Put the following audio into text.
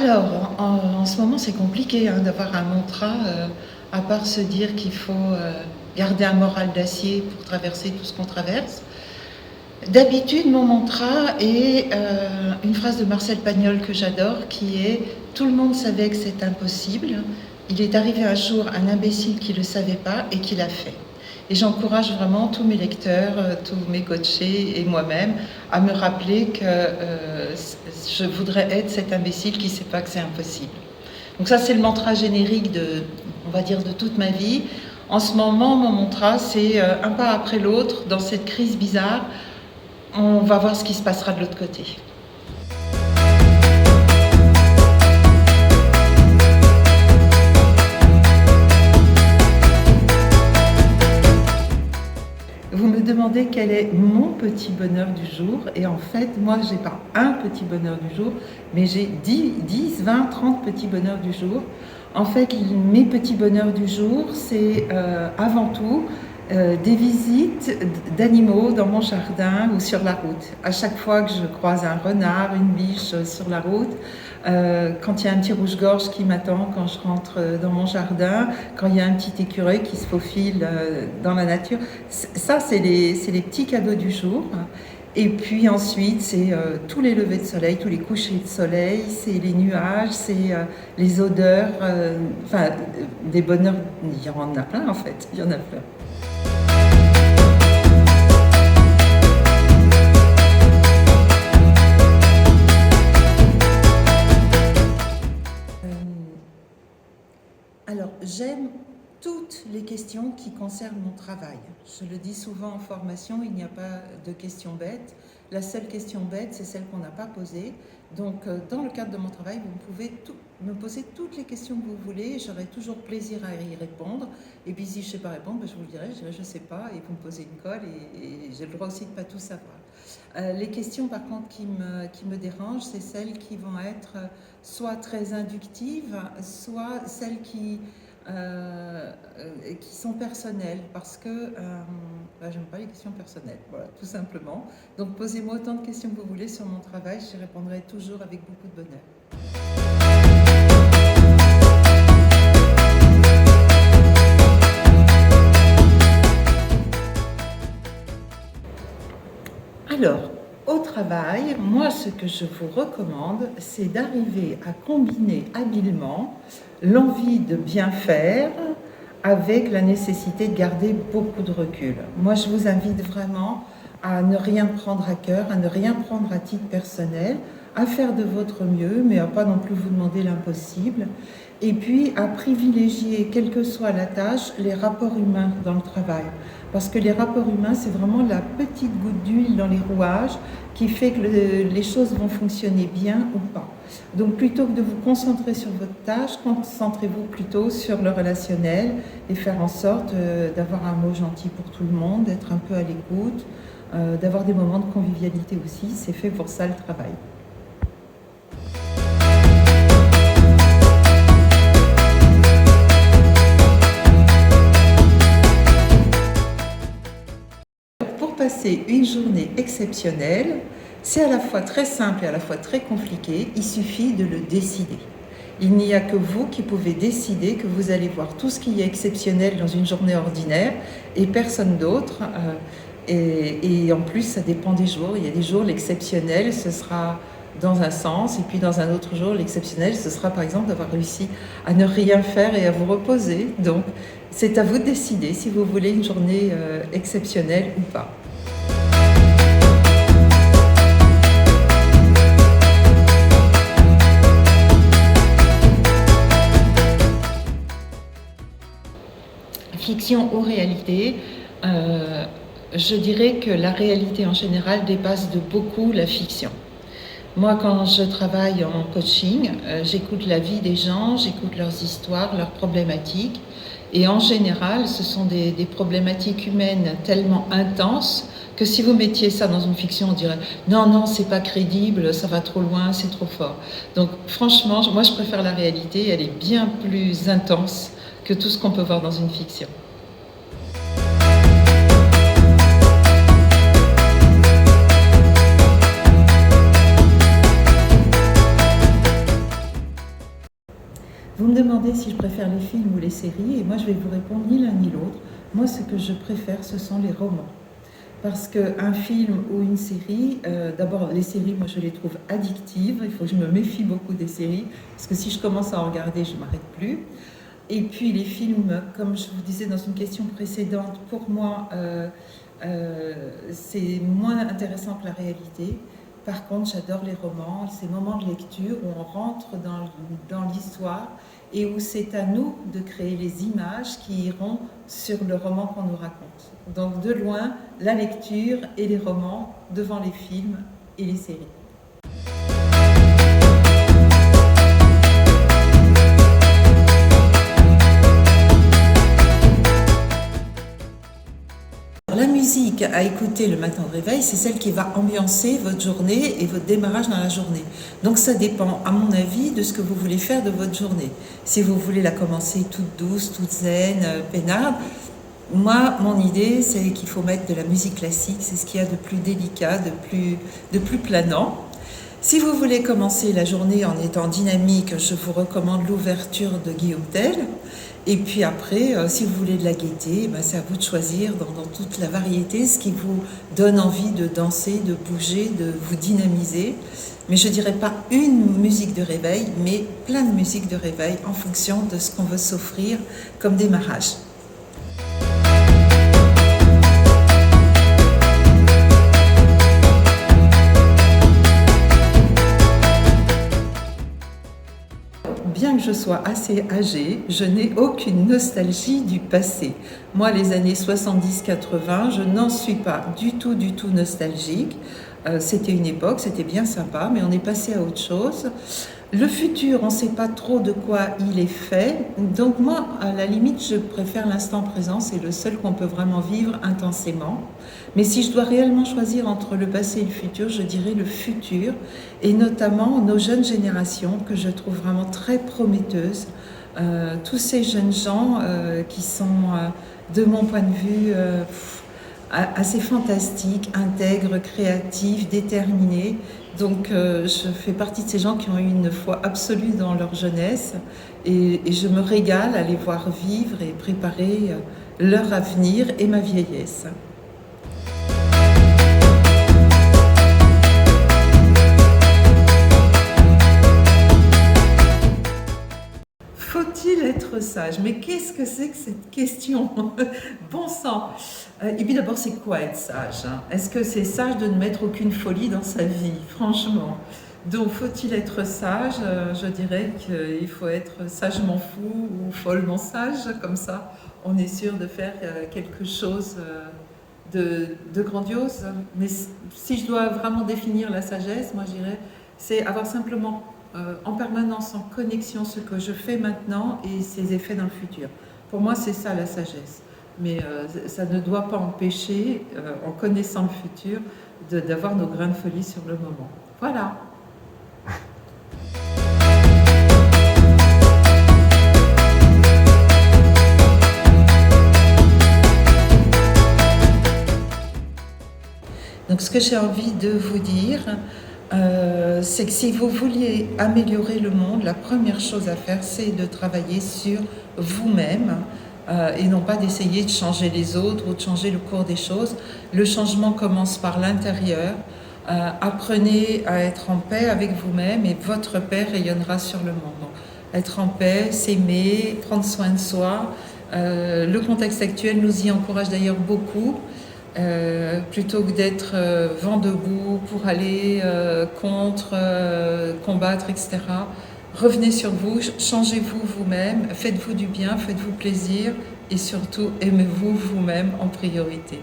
Alors, en ce moment, c'est compliqué d'avoir un mantra, à part se dire qu'il faut garder un moral d'acier pour traverser tout ce qu'on traverse. D'habitude, mon mantra est une phrase de Marcel Pagnol que j'adore, qui est « Tout le monde savait que c'est impossible. Il est arrivé un jour un imbécile qui ne le savait pas et qui l'a fait. » Et j'encourage vraiment tous mes lecteurs, tous mes coachés et moi-même à me rappeler que je voudrais être cet imbécile qui ne sait pas que c'est impossible. Donc ça, c'est le mantra générique on va dire, de toute ma vie. En ce moment, mon mantra, c'est un pas après l'autre, dans cette crise bizarre, on va voir ce qui se passera de l'autre côté. Vous me demandez quel est mon petit bonheur du jour, et en fait, moi, j'ai pas un petit bonheur du jour, mais j'ai 10, 20, 30 petits bonheurs du jour. En fait, mes petits bonheurs du jour, c'est avant tout des visites d'animaux dans mon jardin ou sur la route. À chaque fois que je croise un renard, une biche sur la route, quand il y a un petit rouge-gorge qui m'attend quand je rentre dans mon jardin, quand il y a un petit écureuil qui se faufile dans la nature, ça c'est les petits cadeaux du jour. Et puis ensuite, c'est tous les levers de soleil, tous les couchers de soleil, c'est les nuages, c'est les odeurs, enfin des bonheurs, il y en a plein en fait, il y en a plein. Alors, j'aime toutes les questions qui concernent mon travail. Je le dis souvent en formation, il n'y a pas de questions bêtes. La seule question bête, c'est celle qu'on n'a pas posée. Donc, dans le cadre de mon travail, vous pouvez me poser toutes les questions que vous voulez. J'aurai toujours plaisir à y répondre. Et puis, si je ne sais pas répondre, je vous le dirai, je dirai je ne sais pas, et vous me posez une colle, et j'ai le droit aussi de ne pas tout savoir. Les questions, par contre, qui me dérangent, c'est celles qui vont être soit très inductives, soit celles qui sont personnelles, parce que j'aime pas les questions personnelles, voilà, tout simplement. Donc posez-moi autant de questions que vous voulez sur mon travail, j'y répondrai toujours avec beaucoup de bonheur. Alors, au travail, moi, ce que je vous recommande, c'est d'arriver à combiner habilement l'envie de bien faire avec la nécessité de garder beaucoup de recul. Moi, je vous invite vraiment à ne rien prendre à cœur, à ne rien prendre à titre personnel, à faire de votre mieux, mais à pas non plus vous demander l'impossible, et puis à privilégier, quelle que soit la tâche, les rapports humains dans le travail. Parce que les rapports humains, c'est vraiment la petite goutte d'huile dans les rouages qui fait que les choses vont fonctionner bien ou pas. Donc plutôt que de vous concentrer sur votre tâche, concentrez-vous plutôt sur le relationnel et faire en sorte d'avoir un mot gentil pour tout le monde, d'être un peu à l'écoute, d'avoir des moments de convivialité aussi. C'est fait pour ça le travail. Passer une journée exceptionnelle, c'est à la fois très simple et à la fois très compliqué, il suffit de le décider. Il n'y a que vous qui pouvez décider que vous allez voir tout ce qui est exceptionnel dans une journée ordinaire et personne d'autre. Et en plus, ça dépend des jours. Il y a des jours, l'exceptionnel, ce sera dans un sens, et puis dans un autre jour, l'exceptionnel, ce sera par exemple d'avoir réussi à ne rien faire et à vous reposer. Donc, c'est à vous de décider si vous voulez une journée exceptionnelle ou pas. Fiction ou réalité, je dirais que la réalité en général dépasse de beaucoup la fiction. Moi, quand je travaille en coaching, j'écoute la vie des gens, j'écoute leurs histoires, leurs problématiques, et en général, ce sont des problématiques humaines tellement intenses que si vous mettiez ça dans une fiction, on dirait « non, non, c'est pas crédible, ça va trop loin, c'est trop fort ». Donc franchement, moi je préfère la réalité, elle est bien plus intense que tout ce qu'on peut voir dans une fiction. Vous me demandez si je préfère les films ou les séries, et moi je vais vous répondre ni l'un ni l'autre. Moi, ce que je préfère, ce sont les romans. Parce qu'un film ou une série, d'abord les séries, moi je les trouve addictives, il faut que je me méfie beaucoup des séries, parce que si je commence à en regarder, je ne m'arrête plus. Et puis les films, comme je vous disais dans une question précédente, pour moi, c'est moins intéressant que la réalité. Par contre, j'adore les romans, ces moments de lecture où on rentre dans l'histoire et où c'est à nous de créer les images qui iront sur le roman qu'on nous raconte. Donc de loin, la lecture et les romans devant les films et les séries. La musique à écouter le matin de réveil, c'est celle qui va ambiancer votre journée et votre démarrage dans la journée. Donc ça dépend, à mon avis, de ce que vous voulez faire de votre journée. Si vous voulez la commencer toute douce, toute zen, peinarde, moi, mon idée, c'est qu'il faut mettre de la musique classique, c'est ce qu'il y a de plus délicat, de plus planant. Si vous voulez commencer la journée en étant dynamique, je vous recommande l'ouverture de Guillaume Tell. Et puis après, si vous voulez de la gaieté, c'est à vous de choisir dans toute la variété ce qui vous donne envie de danser, de bouger, de vous dynamiser. Mais je ne dirais pas une musique de réveil, mais plein de musiques de réveil en fonction de ce qu'on veut s'offrir comme démarrage. Bien que je sois assez âgée, je n'ai aucune nostalgie du passé. Moi, les années 70-80, je n'en suis pas du tout nostalgique. C'était une époque, c'était bien sympa, mais on est passé à autre chose. Le futur, on ne sait pas trop de quoi il est fait. Donc moi, à la limite, je préfère l'instant présent. C'est le seul qu'on peut vraiment vivre intensément. Mais si je dois réellement choisir entre le passé et le futur, je dirais le futur. Et notamment nos jeunes générations, que je trouve vraiment très prometteuses. Tous ces jeunes gens qui sont, de mon point de vue, assez fantastiques, intègres, créatifs, déterminés. Donc je fais partie de ces gens qui ont eu une foi absolue dans leur jeunesse et je me régale à les voir vivre et préparer leur avenir et ma vieillesse. Faut-il être sage? Mais qu'est-ce que c'est que cette question? Bon sang! Et puis d'abord, c'est quoi être sage, hein? Est-ce que c'est sage de ne mettre aucune folie dans sa vie? Franchement. Donc, faut-il être sage? Je dirais qu'il faut être sagement fou ou follement sage, comme ça, on est sûr de faire quelque chose de grandiose. Mais si je dois vraiment définir la sagesse, moi je dirais, c'est avoir simplement en permanence en connexion ce que je fais maintenant et ses effets dans le futur. Pour moi, c'est ça la sagesse. Mais ça ne doit pas empêcher, en connaissant le futur, d'avoir nos grains de folie sur le moment. Voilà. Donc ce que j'ai envie de vous dire, c'est que si vous vouliez améliorer le monde, la première chose à faire, c'est de travailler sur vous-même et non pas d'essayer de changer les autres ou de changer le cours des choses. Le changement commence par l'intérieur. Apprenez à être en paix avec vous-même et votre paix rayonnera sur le monde. Donc, être en paix, s'aimer, prendre soin de soi. Le contexte actuel nous y encourage d'ailleurs beaucoup. Plutôt que d'être vent debout pour aller contre, combattre, etc. Revenez sur vous, changez-vous vous-même, faites-vous du bien, faites-vous plaisir et surtout aimez-vous vous-même en priorité.